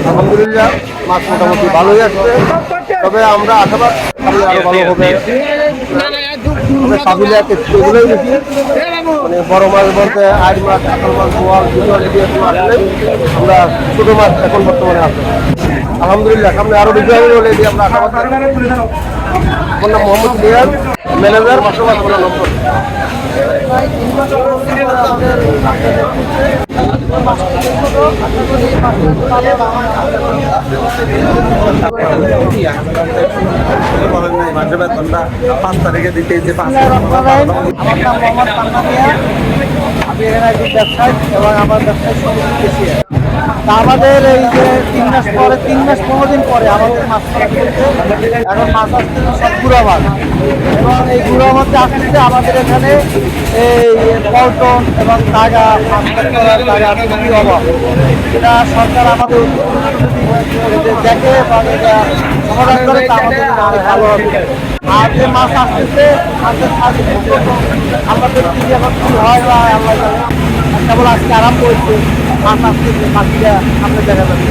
আলহামদুলিল্লাহ মাছ মোটামুটি ভালোই আসছে, তবে আমরা আশাবাদ সামনে আরো ভালো হবে। আমরা সাবিলিয়াতে এগুলোই বেশি, মানে বড় মাছ বলতে আড় মাছ, কাতল মাছ, বোয়াল, দুটো দিয়ে আসলে আমরা ছোটো মাছ এখন বর্তমানে আছে। আলহামদুলিল্লাহ সামনে আরো বেশি হবে বলে এটি আমরা আশাবাদ। আমার নাম মোহাম্মদ রিয়াজ, ম্যানেজার মাসাবাদ আমার নম্বর। পাঁচ তারিখে দিতে যে আমার নাম মোহাম্মদ পান্না মিয়া, আমি এখানে একজন ব্যবসায়ী এবং আমার ব্যবসায়ী সমিতি। তা আমাদের এই যে 3 মাস পরে 15 দিন পরে আমাদের মাছ চলছে। এখন মাছ আসছে সব গুঁড়া মাছ, এবং এই গুঁড়া মাছে আসছে আমাদের এখানে এই পল্টন এবং তাগা মাছ করার তাগা খুবই অভাব। এটা সরকার আমাদের দেখে বা এটা সমাধান করে, তা আমাদের জন্য অনেক ভালো হবে। আর যে মাছ আসতেছে মাছের কাজ আমাদের কি এখন কি হয় বা আল্লাহ জানে। কেবল আজকে আরাম করছে, মাছ আসতেছে, বাকিটা সামনে দেখা যাবে।